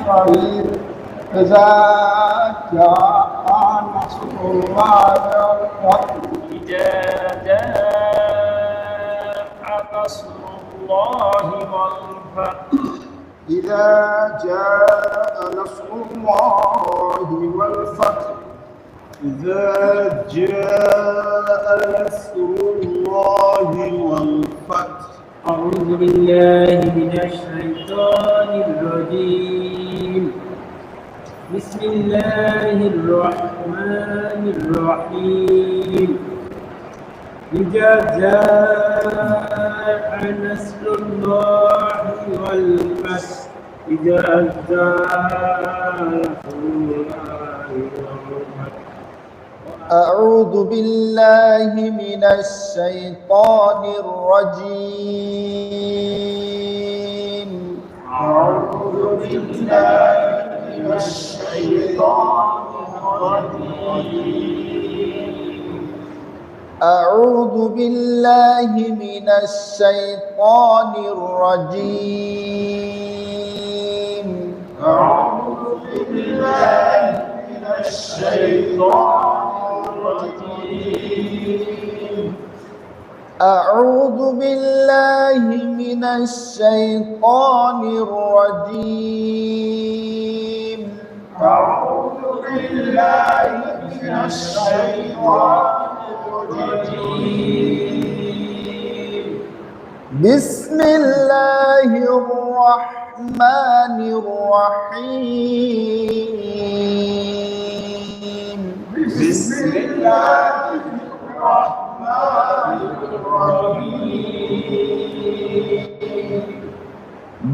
خير إذا جاء نصر الله والفتح إذا جاء نصر الله والفتح إذا جاء نصر الله والفتح إذا جاء نصر الله والفتح أعوذ بالله من الشيطان الرجيم بسم الله الرحمن الرحيم إذا جاء نصر الله والفتح إذا جاء نصر الله والفتح أعوذ بالله من الشيطان الرجيم أعوذ بالله من الشيطان الرجيم أعوذ بالله من الشيطان الرجيم أعوذ بالله من الشيطان أعوذ بالله من الشيطان الرجيم أعوذ بالله من الشيطان الرجيم بسم الله الرحمن الرحيم بسم الله الرحمن الرحيم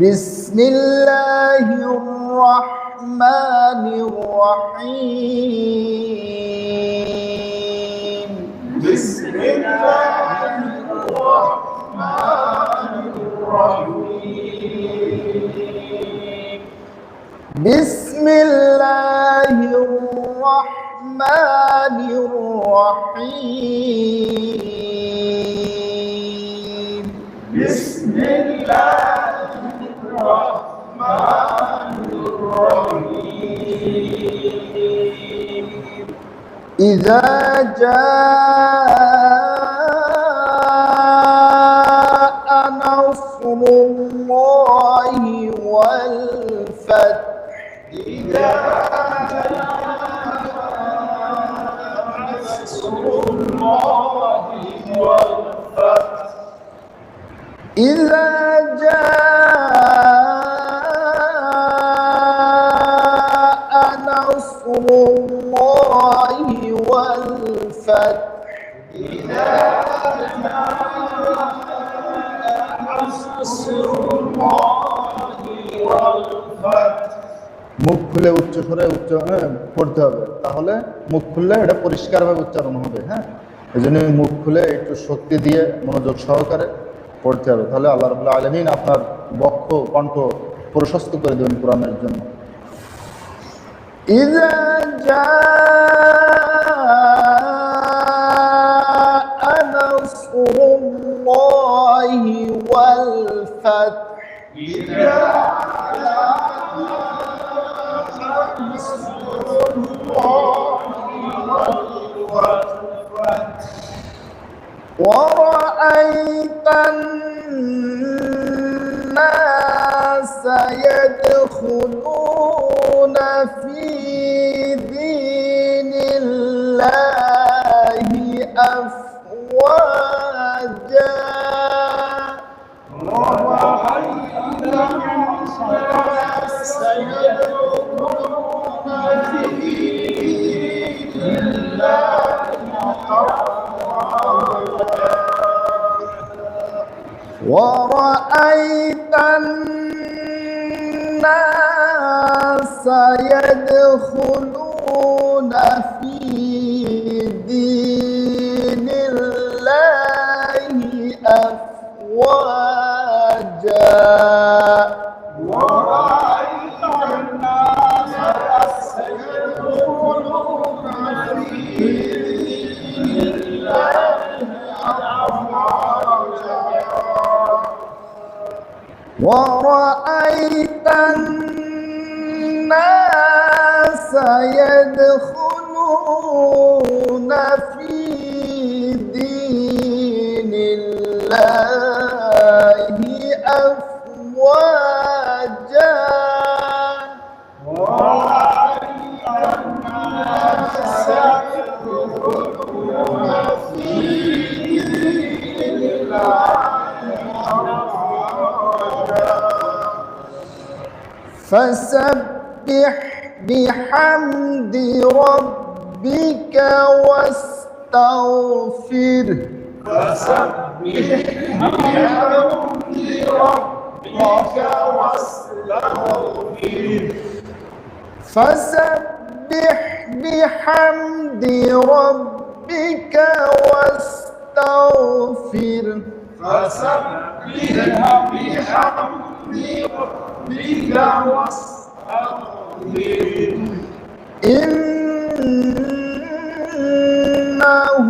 بسم الله الرحمن الرحيم بسم الله الرحمن الرحيم بسم الله الرحمن الرحيم بسم الله الرحمن الرحيم إذا جاء نصر الله والفتح إذا إذا جاء نصر الله والفتح إذا نصر الله والفتح মুখ খুলে উচ্চ স্বরে পড়তে হবে, তাহলে মুখ খুললে এটা পরিষ্কারভাবে উচ্চারণ হবে। হ্যাঁ, এই জন্য মুখ খুলে একটু শক্তি দিয়ে মনোযোগ সহকারে পড়তে হবে, তাহলে আল্লাহ রাব্বুল আলামিন আপনার বক্ষ কণ্ঠ প্রশস্ত করে দেবেন কোরআনের জন্য। ইযা জাআ নাসরুল্লাহি ওয়াল ফাth ইযা ورأيت الناس يدخلون في دين الله أفواجا ورأيت الناس يدخلون في دين الله ورأيت الناس يدخلون في دين الله أفواجا ورأيت الناس يدخلون في دين الله أفواجا ورأيت الناس يدخلون في دين الله أفواجا فسبح بحمد ربك واستغفره فسبح بحمد ربك واستغفره إنه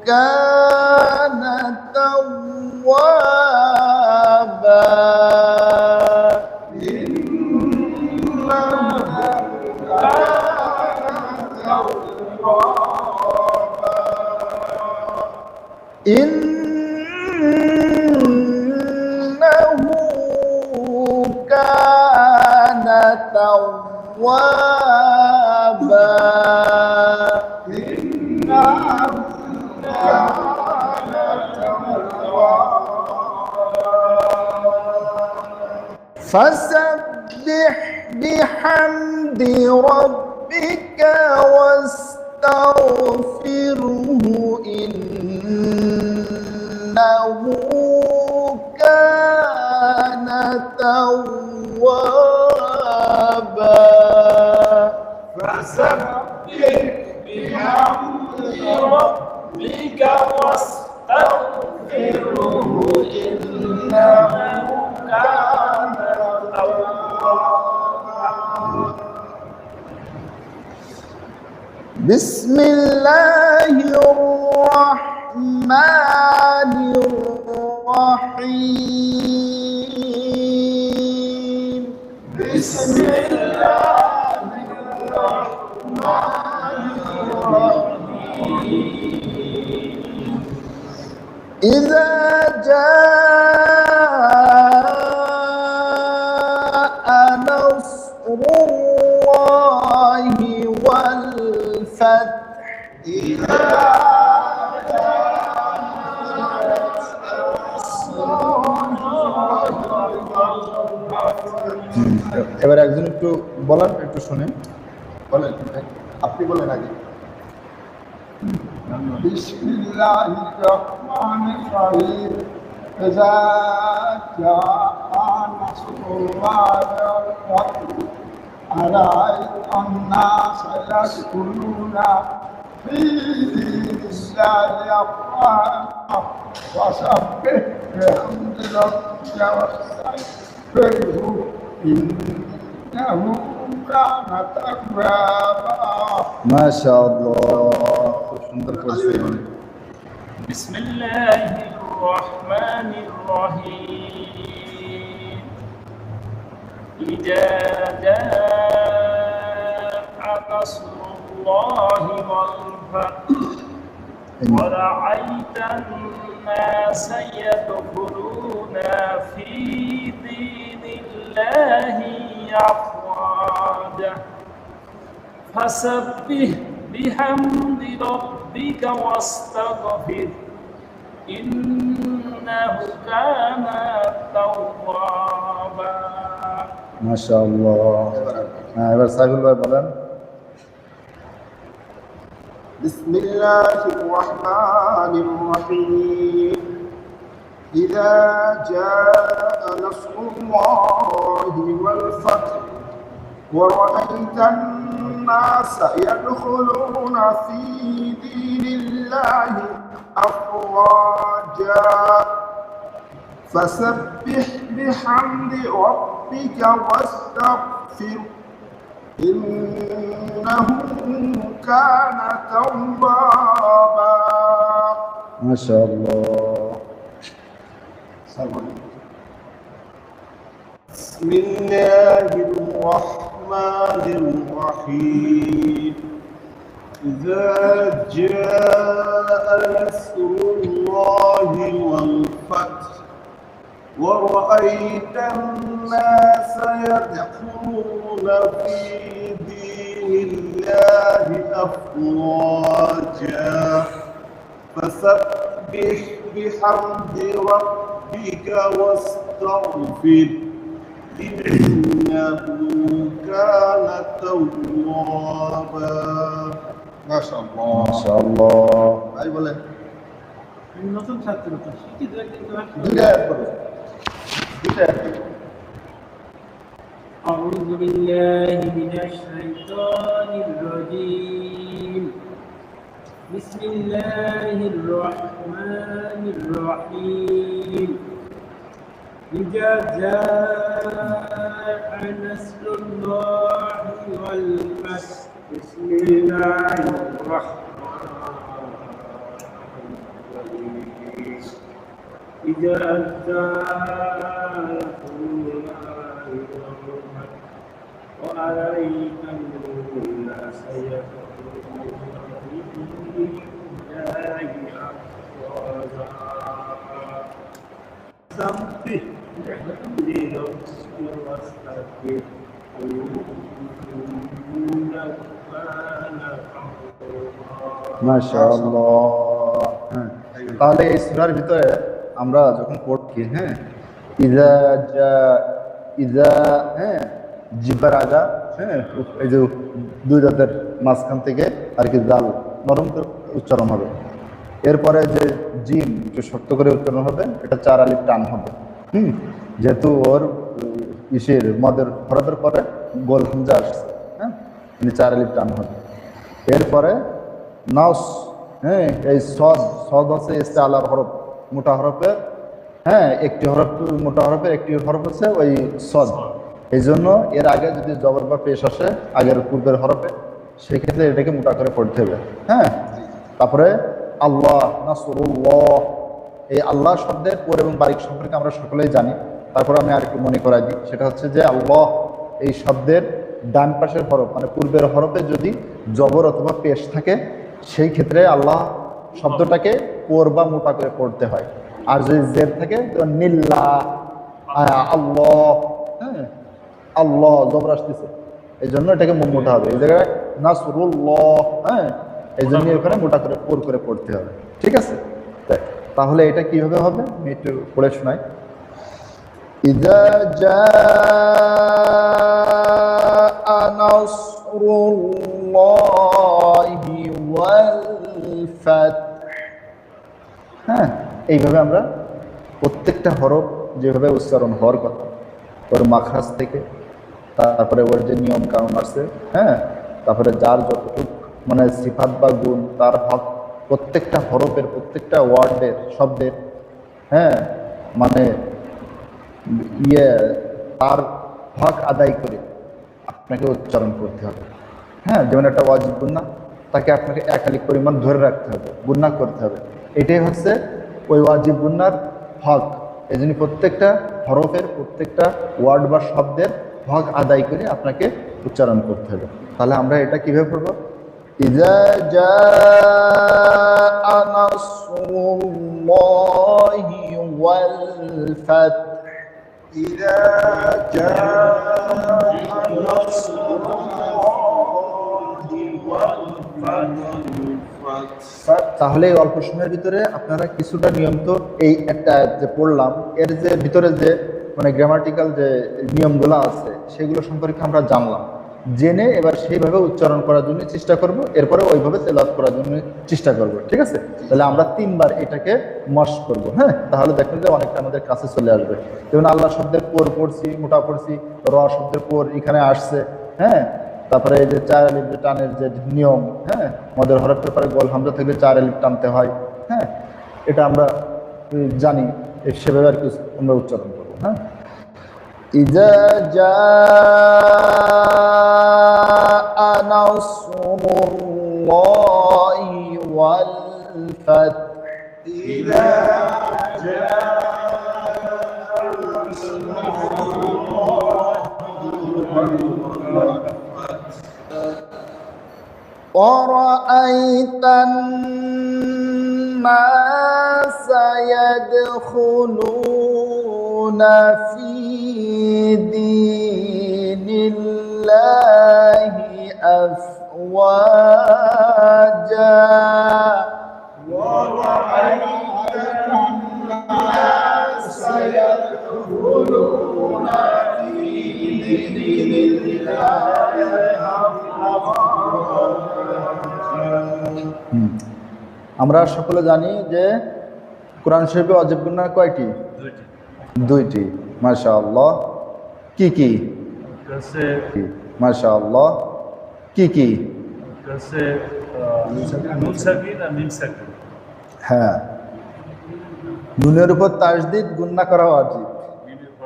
كان توابا إنه كان توابا فسبح بحمد ربك واستغفره إنه كان توابا فسبح بحمد ربك واستغفره إنه كان توابا. بسم الله الرحمن الرحيم بسم الله الرحمن الرحيم إذا جاء نصر الله والفتح এবার একজন একটু বলেন, একটু শুনে বলেন, আপনি বলেন আগে। বিসমিল্লাহির রহমানির রহিম ইযা জাআ নাসরুল্লাহি ওয়াল ফাতহু আরাআইতান নাসা ইয়াদখুলুনা ফী দীনিল্লাহি আফওয়াজা ফাসাব্বিহ বিহামদি রাব্বিকা ওয়াস্তাগফিরহু ইন্নাহু কানা তাওয়াবা। মাশাআল্লাহ, খুব সুন্দর করছেন। بسم الله الرحمن الرحيم إذا جاء نصر الله والفتح ورأيت الناس يدخلون في دين الله أفواجا فسبح بحمد ربك واستغفر إنه كان توابا। মাশাআল্লাহ। এবার সাইফুল ভাই বলেন। بسم الله الرحمن الرحيم إذا جاء نصر الله والفتح ورأيت الناس يدخلون في دين الله أفواجا فسبح بحمد ربك واستغفر إنه كان توابا। মাশাআল্লাহ। بسم الله الرحمن الرحيم إذا جاء نصر الله والفتح ورأيت الناس يدخلون في دين الله أفواجا فسبح بحمد ربك واستغفر إنه كان توابا ما شاء الله মাশাআল্লাহ ভাই বলেন নতুন ছাত্র তো শিক্ষিত কিন্তু দুইটা অ্যাড করো দুইটা অ্যাড করো أعوذ بالله من الشيطان الرجيم بسم الله الرحمن الرحيم إذا جاء نصر الله والفتح بسم الله الرحمن الرحيم إذا جاء نصر الله والفتح وأرأيت الناس يدخلون في دين الله أفواجا سبح بحمد ربك واستغفر إنه كان توابا মাশাআল্লাহ। হ্যাঁ, তাহলে এই সূরার ভিতরে আমরা যখন পড়ছি, হ্যাঁ, ইজা হ্যাঁ জিব্বার আগা, হ্যাঁ, এই যে দুই দাঁতের মাঝখান থেকে আর কি জাল নরম করে উচ্চারণ হবে। এরপরে যে জিম একটু শক্ত করে উচ্চারণ হবে, এটা 4 আলিফ টান হবে। যেহেতু ওর ইসের মদের হরফের পরে গোল হামজা আসছে, হ্যাঁ, 4 আলিফ টান হবে। এরপরে নাস, হ্যাঁ, এই সদ হচ্ছে ইস্তেআলার হরফ, মোটা হরফের, হ্যাঁ, একটি হরফ মোটা হরফের একটি হরফ হচ্ছে ওই সদ। এই জন্য এর আগে যদি জবর বা পেশ আসে আগের পূর্বের হরফে, সেক্ষেত্রে এটাকে মোটা করে পড়তে হবে। হ্যাঁ, তারপরে আল্লাহ নাসরুল্লাহ, এই আল্লাহ শব্দের পর এবং বারিক সম্পর্কে আমরা সকলেই জানি। তারপরে আমি আর একটু মনে করাই দিই, সেটা হচ্ছে যে আল্লাহ এই শব্দের ডান পাশের হরফ মানে পূর্বের হরফে যদি জবর অথবা পেশ থাকে, সেই ক্ষেত্রে আল্লাহ শব্দটাকে পর বা মোটা করে পড়তে হয়। আর যদি জের থাকে তো নিল্লা আল্লাহ, হ্যাঁ, আল্লাহ জবর আসতেছে, এই জন্য এটাকে মোটা হবে। এই জায়গায় নাসরুল্লাহ, হ্যাঁ, এই জন্য ওখানে মোটা করে পর করে পড়তে হবে। ঠিক আছে, তাহলে এটা কিভাবে হবে আমি একটু পড়ে শোনাই। ইযা জাআ নাসরুল্লাহি ওয়াল ফাতহ, হ্যাঁ, এইভাবে আমরা প্রত্যেকটা হরফ যেভাবে উচ্চারণ হওয়ার কথা, ওর মাখরাজ থেকে, তারপরে ওর যে নিয়ম কানুন আছে, হ্যাঁ, তারপরে যার যতটুকু মানে সিফাত বা গুণ, তার হক প্রত্যেকটা হরফের, প্রত্যেকটা ওয়ার্ডের, শব্দের, হ্যাঁ, মানে তার হক আদায় করে আপনাকে উচ্চারণ করতে হবে। হ্যাঁ, যেমন একটা ওয়াজিব গুন্না, তাকে আপনাকে 1 আলিফ পরিমাণ ধরে রাখতে হবে, গুন্না করতে হবে। এটাই হচ্ছে ওই ওয়াজিব গুন্নার হক। এই জন্য প্রত্যেকটা হরফের, প্রত্যেকটা ওয়ার্ড বা শব্দের হক আদায় করে আপনাকে উচ্চারণ করতে হবে। তাহলে আমরা এটা কিভাবে পড়বো? ইযা জাআ নাসরুল্লাহি ওয়াল ফাতহ, إذا جاء نصر الله والفتح তাহলে এই অল্প সময়ের ভিতরে আপনারা কিছুটা নিয়ম, তো এই একটা যে পড়লাম এর যে ভিতরে যে মানে গ্রামাটিক্যাল যে নিয়মগুলো আছে সেগুলো সম্পর্কে আমরা জানলাম। জেনে এবার সেইভাবে উচ্চারণ করার জন্য চেষ্টা করব, এরপরে ওইভাবে তেলাওয়াত করার জন্য চেষ্টা করব। ঠিক আছে, তাহলে আমরা 3 বার এটাকে মশ করব। হ্যাঁ, তাহলে দেখবেন যে অনেকটা আমাদের কাছে চলে আসবে। যেমন আল্লাহ শব্দের পর পড়ছি, মোটা পড়ছি, র শব্দের পর এখানে আসছে, হ্যাঁ, তারপরে এই যে 4 আলিফ যে টানের যে নিয়ম, হ্যাঁ, মদের হরফের পরে গোল হামজা থেকে 4 আলিফ টানতে হয়। হ্যাঁ, এটা আমরা জানি, সেভাবে আর কি আমরা উচ্চারণ করবো। হ্যাঁ, ইযা জাআ নাসরুল্লাহি ওয়াল ফাতহ, إذا جاء نصر الله أرأيت الناس يدخلون في دين الله أفواجا ورأيت الناس يدخلون في دين الله আমরা সকলে জানি যে কোরআন শরীফে ওয়াজিব গুনাহ কয়টি? দুইটি। মাশাআল্লাহ। কি কি? মাশাআল্লাহ। কি কি? হ্যাঁ, নুনের উপর তাসদিদ গুনাহ করা ওয়াজিব।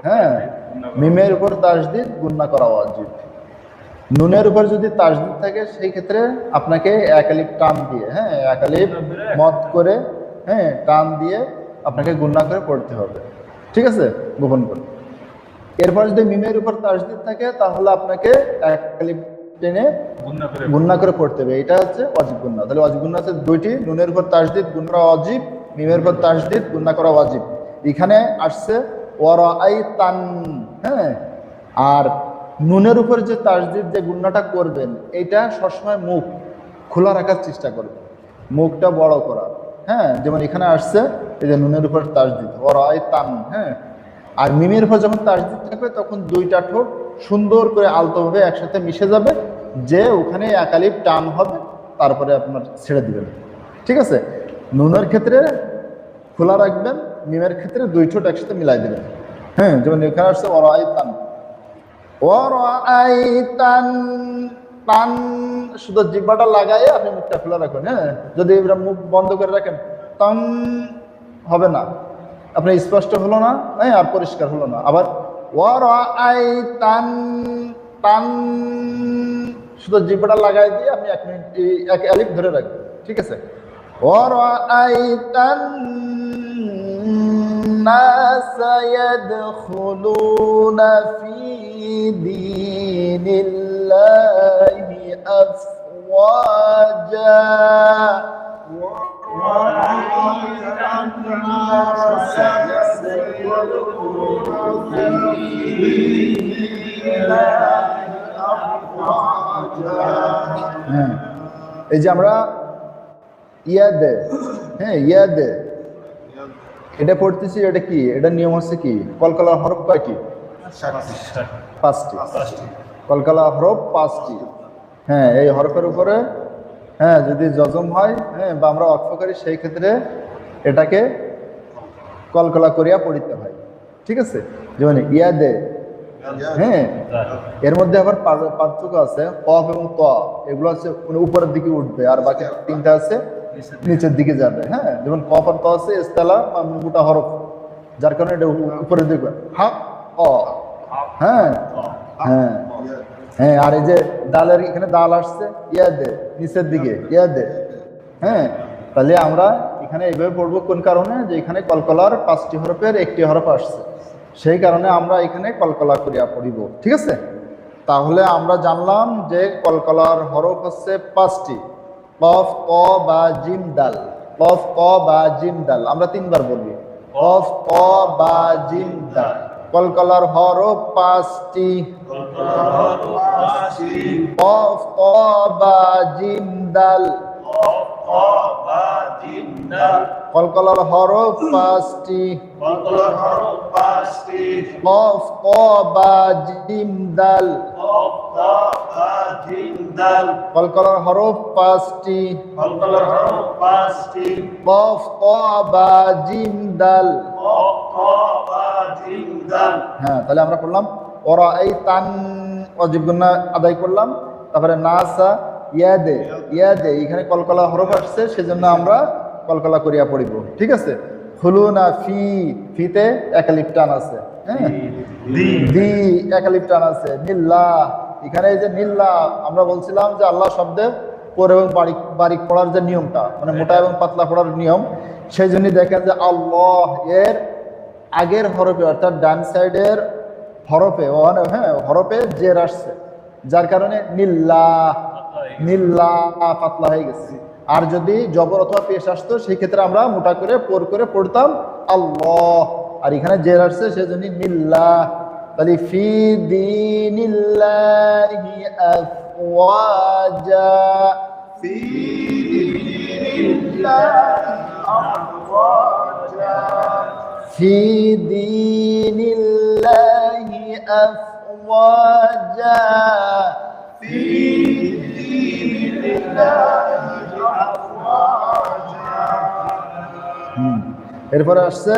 হ্যাঁ, মিমের উপর তাসদিদ গুনাহ করা ওয়াজিব। নুনের উপর যদি তাসদিদ থাকে সেই ক্ষেত্রে আপনাকে এক আলিফ টান দিয়ে, হ্যাঁ, এক আলিফ মদ করে, হ্যাঁ, টান দিয়ে আপনাকে গুনাহ করে পড়তে হবে। ঠিক আছে, গোপন করে। এরপর যদি মিমের উপর তাসদিদ থাকে তাহলে আপনাকে এক আলিফ টেনে গুনাহ করে পড়তে হবে। এটা হচ্ছে ওয়াজিব গুনাহ। তাহলে ওয়াজিব গুনাহ আছে দুইটি, নুনের উপর তাসদিদ গুনাহ করা ওয়াজিব, মিমের উপর তাসদিদ গুনাহ করা ওয়াজিব। এখানে আসছে ওয়ারাআইতান, হ্যাঁ, আর নুনের উপর যে তাসদিদ যে গুনাহটা করবেন এটা সবসময় মুখ খোলা রাখার চেষ্টা করবেন, মুখটা বড় করা। হ্যাঁ, যেমন এখানে আসছে এই যে নুনের উপর তাসদিদ ওয়ারাআইতান, হ্যাঁ, আর মিমের উপর যখন তাসদিদ থাকবে তখন দুইটা ঠোঁট সুন্দর করে আলতোভাবে একসাথে মিশে যাবে, যে ওখানে এক আলিফ টান হবে, তারপরে আপনার ছেড়ে দিবেন। ঠিক আছে, নুনের ক্ষেত্রে খোলা রাখবেন, মিমের ক্ষেত্রে দুই ঠোঁট একসাথে মিলাই দেবেন। হ্যাঁ, যেমন এখানে আসছে ওয়ারাআইতান, ওয়ারাআইতান, টান শুধু জিহ্বাটা লাগাইয়ে আপনি মুখটা খোলা রাখুন। হ্যাঁ, যদি এবার মুখ বন্ধ করে রাখেন টান হবে না, আপনার স্পষ্ট হলো না, হ্যাঁ, আর পরিষ্কার হলো না। আবার ওয়ারাআইতান, টান শুধু জিহ্বাটা লাগাই দিয়ে আপনি এক মিনিট এক আলিফ ধরে রাখবেন। ঠিক আছে, ওয়ারাআইতান الناس يدخلون في دين الله أفواجا ورأيت الناس يدخلون في دين الله أفواجا। এই যে আমরা ইয়াদে, হ্যাঁ, ইয়াদে এটা পড়তেছি, এটা কি? এটা নিয়ম হচ্ছে কি? কলকলা হরফ কয়টি? 5টি। কলকলা হরফ 5টি। হ্যাঁ, এই হরফের উপরে, হ্যাঁ, যদি জজম হয়, হ্যাঁ, বা আমরা অক্ষ করি সেই ক্ষেত্রে এটাকে কলকলা করিয়া পড়িতে হয়। ঠিক আছে, যেমন ইয়াদে, হ্যাঁ, এর মধ্যে আবার পার্থক্য আছে। কফ এবং ত এগুলো আছে উপরের দিকে উঠবে, আর বাকি তিনটা আছে নিচের দিকে যাবে। হ্যাঁ, যেমন কফ আর ত আছে ইস্তেলা মোটা হরফ, যার কারণে এটা উপরের দিকে হা অ। হ্যাঁ হ্যাঁ হ্যাঁ, আর এই যে দালের এখানে দাল আসছে ইয়াদে, নিচের দিকে ইয়াদে। হ্যাঁ, তাহলে আমরা এখানে এইভাবে পড়বো কোন কারণে? যে এখানে কলকলার 5টি হরফের 1টি হরফ আসছে, সেই কারণে আমরা এখানে কলকলা করিয়া পড়িব। ঠিক আছে, তাহলে আমরা জানলাম যে কলকলার হরফ হচ্ছে 5টি, কফ, ক, বা, জিম, দাল। কফ, ক, বা, জিম, দাল আমরা 3বার বলবি। কফ, ক, বা, জিম, দাল। কলকলার হরফ 5টি, কফ, ক, বা, জিম, দাল। কলকলার হরফ 5টি, কফ, ক, বা, জিম, দাল। কলকলার হরফ 5টি, কফ, ক, বা, জিম, দাল। হ্যাঁ, তাহলে আমরা পড়লাম ওয়ারাআইতান, ওয়াজিব গুনাহ আদায় করলাম। তারপরে নাসা, ইয়াদে, ইয়াদে এখানে কলকলা হরফ আসছে, সেজন্য আমরা কলকলা করিয়া পড়িব। ঠিক আছে, খুলুনা, ফি, ফিতে এক আলিফ টান আছে। হ্যাঁ, দি এক আলিফ টান আছে। নিল্লাহ, এখানে এই যে নিল্লাহ আমরা বলছিলাম যে আল্লাহ শব্দের পর এবং বারিক বারিক পড়ার যে নিয়মটা, মানে মোটা এবং পাতলা পড়ার নিয়ম, সেই জন্যই দেখেন যে আল্লাহ এর আগের হরফে অর্থাৎ ডান সাইডের হরফে ওখানে হ্যাঁ হরফে জের আসছে, যার কারণে নিল্লা পাতলা হয়ে গেছে। আর যদি জবর অথবা পেশ আসতো সেই ক্ষেত্রে আমরা মোটা করে পড়তাম আল্লাহ, আর এখানে জের আসছে সেজন্য নিল্লা। তাহলে ফি দীনিল্লাহি আফওয়াজা, في دين الله أفواجا في دين الله أفواجا في دين الله أفواجا এরপরে আসছে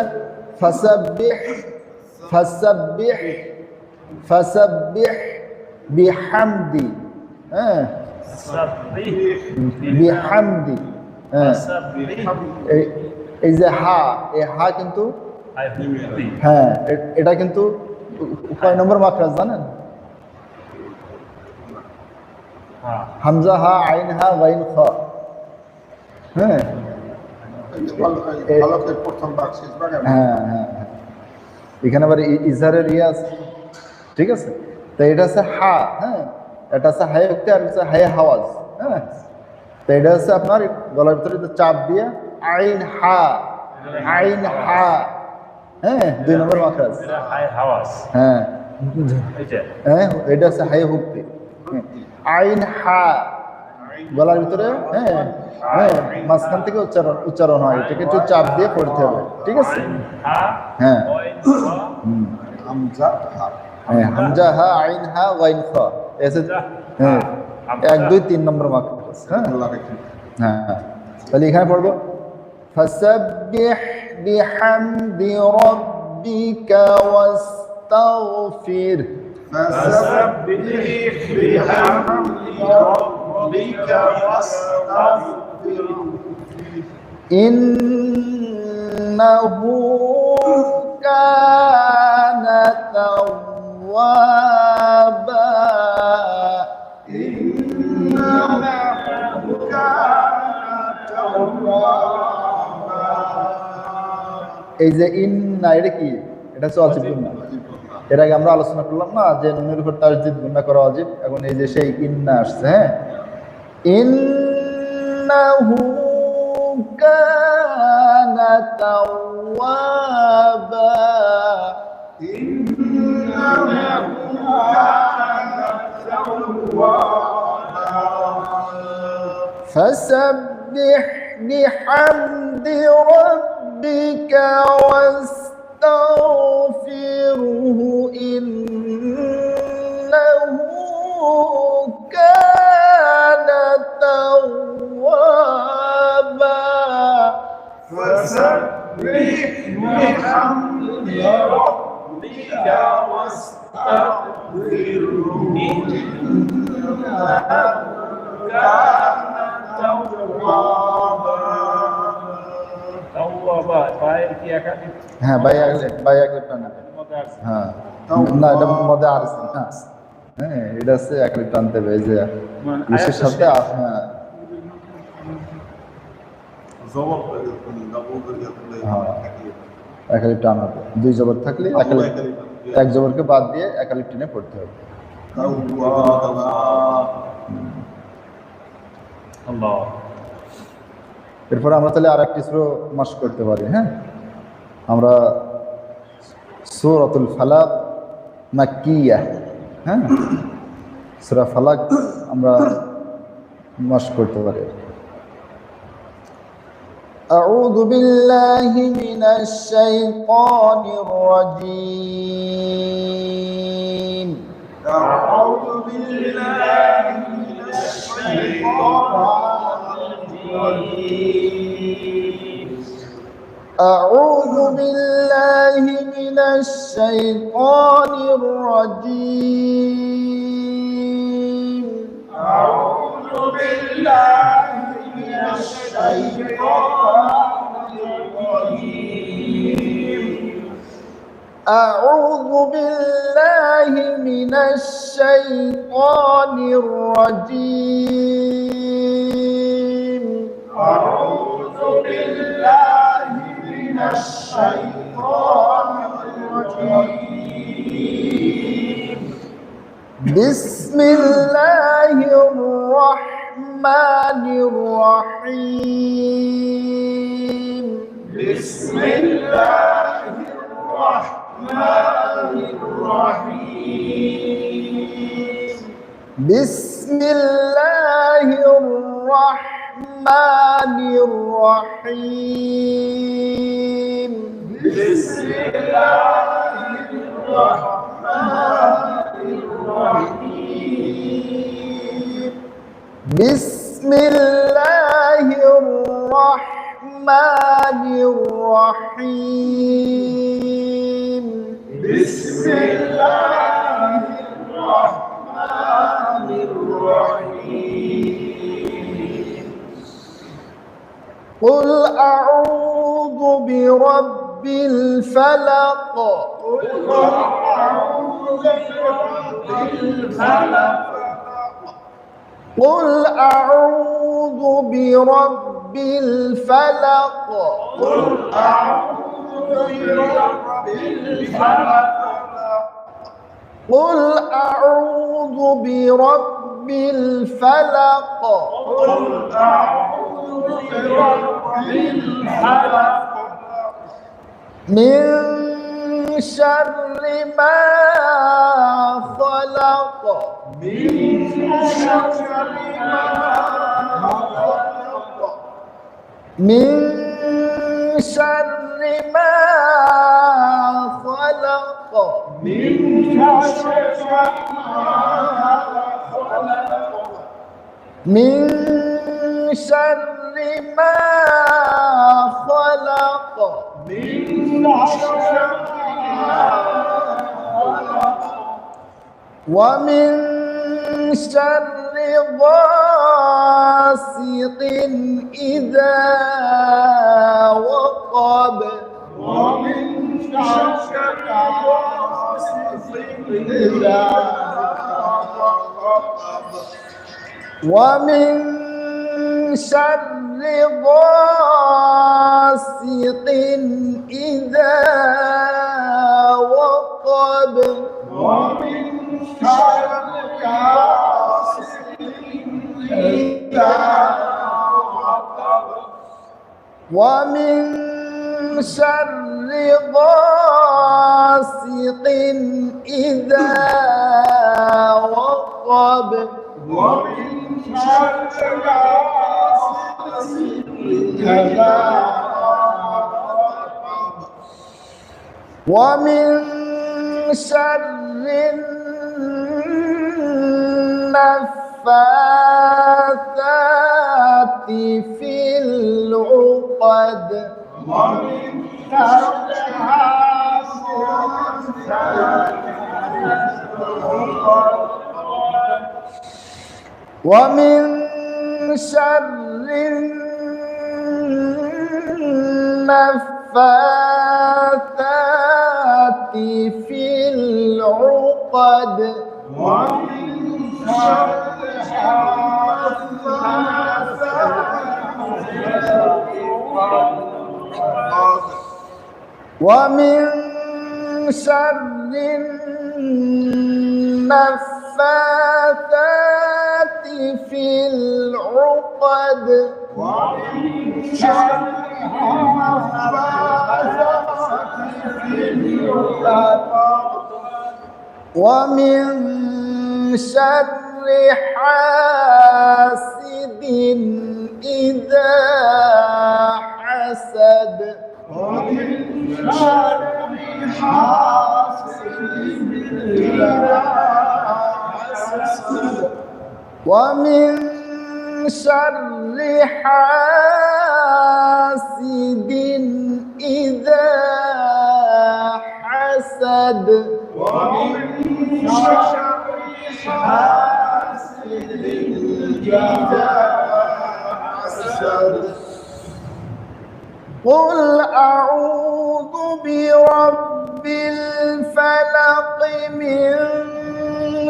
ফাসাব্বিহ ফাসাব্বিহ ফাসাব্বিহ বিহামদি, হ্যাঁ বিহামদি, হ্যাঁ এই যে হা, এই হা কিন্তু হ্যাঁ এটা কিন্তু কয় নম্বর মাখরাজ জানেন? হামজা হা আইন হা ওয়াইন খ, হ্যাঁ ফলকের প্রথম ভাগ শেষ ভাগ হ্যাঁ হ্যাঁ হ্যাঁ, এখানে আবার ইজহারের রিয়াজ, ঠিক আছে। তো এটা হচ্ছে হা, হ্যাঁ এটা হচ্ছে হাই উক্তি, আর হচ্ছে হাই হাওয়াজ, হ্যাঁ। তো এটা হচ্ছে আপনার গলার ভিতরে চাপ দিয়ে আইন হা, আইন হা, হ্যাঁ 2 নম্বর মাখরাজ, হ্যাঁ হ্যাঁ এটা হচ্ছে হাই হুক্তি, আইন হা গলার ভিতরে, হ্যাঁ হ্যাঁ মাঝখান থেকে উচ্চারণ হয়, এটাকে একটু চাপ দিয়ে পড়তে হবে, ঠিক আছে। হ্যাঁ হামজা হা হ্যাঁ হামজা হা আইন হা ওয়াইন খ, এসে হ্যাঁ 1 2 3 নম্বর মাখরাজ, হ্যাঁ আল্লাহ রাখেন। হ্যাঁ। তাহলে এখানে পড়বো ফাসাব্বিহ বিহামদি রাব্বিকা ওয়াস্তাগফির, فسبح بحمد ربك واستغفره ইন্নাহু কানা তাওয়াবা, إنه كان توابا এই যে ইন্না এটা কি? এটা হচ্ছে অজিব গুণা। এর আগে আমরা আলোচনা করলাম না যে নুনের উপর তাসদীদ গুণা করা অজিব, এখন এই যে সেই ইন্না আসছে, হ্যাঁ ইন্নাহু কানা তাওয়াবা إنه كان توابا فسبح بحمد ربك واستغفره إنه كان توابا فسبح بحمد ربك واستغفره إنه كان توابا হ্যাঁ ভাই এক টান, হ্যাঁ না এটা মধ্যে আর আছে না, হ্যাঁ এটা আছে এক টানতে হবে, এই যে বিশেষ সাথে হ্যাঁ জবর হ্যাঁ এক টান হবে, 2 জবর থাকলে এক জবরকে বাদ দিয়ে এক টেনে পড়তে হবে। এরপরে আমরা তাহলে আর একটি সূরা মাস করতে পারি, হ্যাঁ আমরা সূরাতুল ফালাক মাক্কিয়া, হ্যাঁ সূরা ফালাক আমরা মাস করতে পারি। আউযু বিল্লাহি মিনাশ শাইতানির রাজীম, أعوذ بالله من الشيطان الرجيم أعوذ بالله من الشيطان الرجيم أعوذ بالله من الشيطان الرجيم أعوذ بالله من الشيطان الرجيم أعوذ بالله من الشيطان الرجيم بسم الله الرحمن الرحيم بسم الله الرحمن الرحيم بسم الله الرحمن الرحيم بسم الله الرحمن الرحيم بسم الله الرحمن الرحيم بسم الله الرحمن الرحيم قل أعوذ برب الفلق قل أعوذ برب الفلق قل أعوذ برب الفلق قل أعوذ برب الفلق قل أعوذ برب الفلق قل أعوذ برب الفلق من شر ما خلق من شر ما خلق من شر ما خلق من شر ما خلق من شر ما خلق من شر ما خلق ومن شر غاسق إذا وقب ومن شر غاسق إذا وقب ومن شر غاسق إذا وقب ومن شر غاسق إذا وقب ومن شر غاسق إذا وقب ومن شر غاسق إذا وقب ومن شر النفاثات في العقد ومن شر ومن شر النفاثات في العقد ومن شر ومن شر النفاثات في العقد ومن شر في العقد ومن شر حاسد إذا حسد ومن شر حاسد إذا حسد ومن شر حاسد إذا حسد ومن شر حاسد إذا حسد قل أعوذ برب الفلق من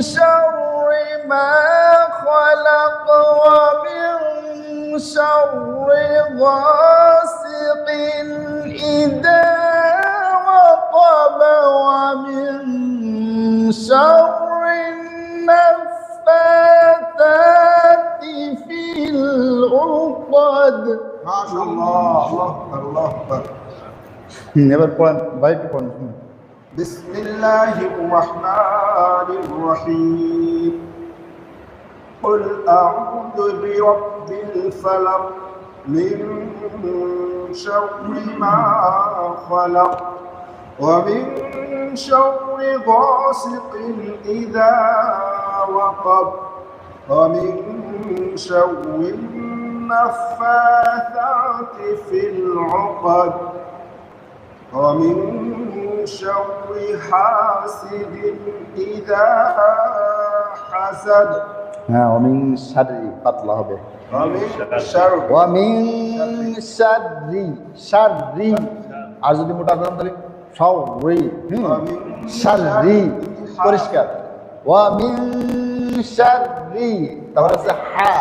شر ما خلق ومن شر غاسق إذا وقب ومن شر মাশাআল্লাহ আল্লাহ আকবার এবার পড়েন ভাই একটু পড়েন শুনুন। বিসমিল্লাহির রহমানির রহিম قل أعوذ برب الفلق من شر ما خلق ومن شر غاسق إذا وقب ومن شر النفاثات في العقد ومن شر حاسد إذا حسد হ্যাঁ অমিন শাররি পাতলা হবে ومن شر ওয়ামিন শাররি শাররি আর যদি মোটা করেন তাহলে শাররি শাররি পরিষ্কার ওয়ামিন শাররি তারপর আছে হা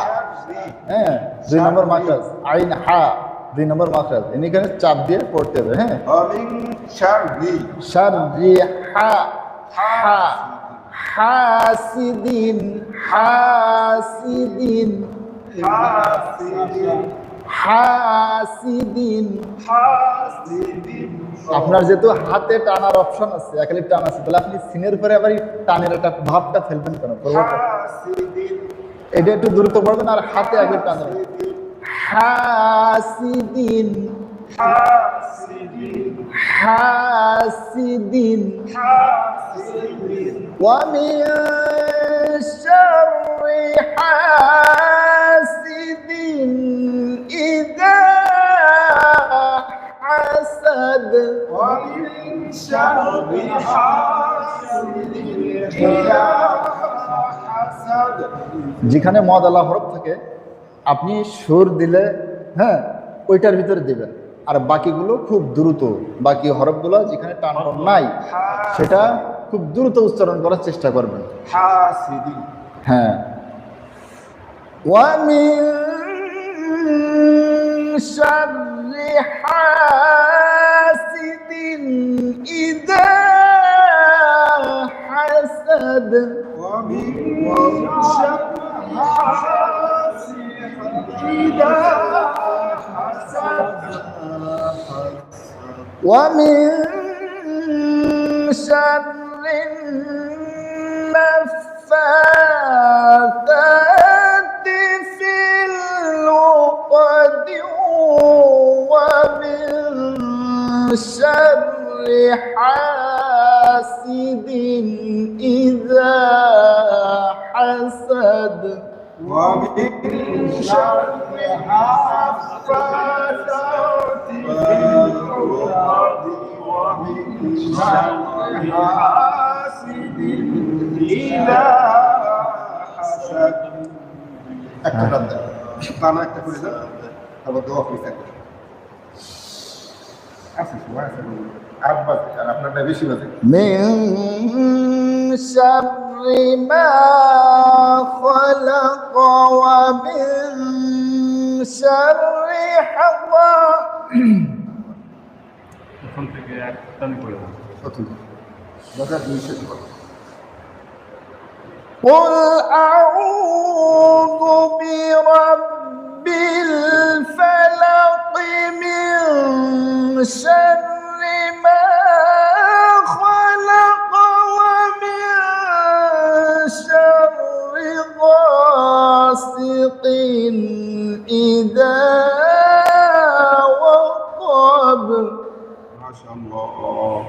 হ্যাঁ 2 নম্বর মাখরাজ আইন হা 2 নম্বর মাখরাজ এখানে চাপ দিয়ে পড়তে হবে হ্যাঁ ومن شر শাররি হা হা হাসিদিন হাসিদিন হাসিদিন আপনার যেহেতু হাতে টানার অপশন আছে একালি টান আছে তাহলে আপনি সিনের উপরে আবার টানের একটা ভাবটা ফেলবেন কেন এটা একটু দ্রুত পড়বেন আর হাতে আগে টানবেন হাসিদিন হাসিদিন ومن شر حاسد إذا حسد ومن شر حاسد إذا حسد যেখানে মদ আলা হরফ থাকে আপনি সুর দিলে হ্যাঁ ওইটার ভিতরে দিবেন আর বাকিগুলো খুব দ্রুত বাকি হরফগুলো যেখানে টান নাই সেটা খুব দ্রুত উচ্চারণ করার চেষ্টা করবেন حاسد হ্যাঁ ومن شر حاسد إذا حسد ومن شر حاسد إذا حسد ومن شر النفاثات في العقد ومن شر حاسد إذا حسد ومن شر حاسد ومن شر حاسد إذا حسد একটা টানা একটা করে দাও তারপর দোয়া করে থাকবে আরব বাজে আর আপনারটা বেশি বাজে من شر ما خلق ومن شر এখন থেকে একটা করে দাও প্রথম বাজার দুই শেষ করো قل أعوذ برب الفلق من شر ما خلق ومن شر غاسق إذا وقب ما شاء الله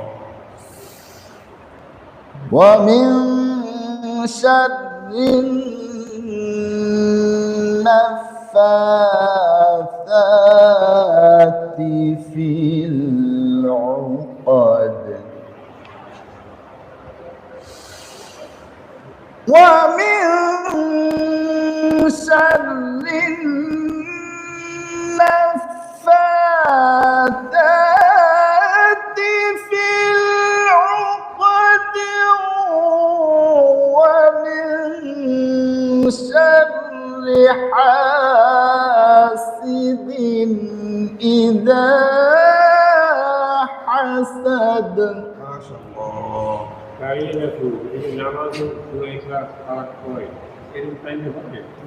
ومن شر النفاثات في العقد ومن شر النفاثات في العقد ومن شر حاسد إذا حسد ما شاء الله নামাজ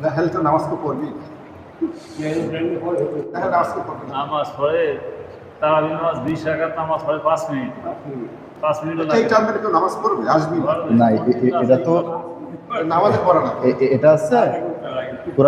না হেলতে নামাজ তো পড়বি দেখেন নামাজ কি পড়বেন? নামাজ পড়ে তারাবির নামাজ 20 রাকাত নামাজ পড়ে 5 মিনিট 5 মিনিটও এই লাগে না। টাইমে কেউ নামাজ পড়বে আসবি না। না এটা তো নামাজে পড়া না। এটা আছে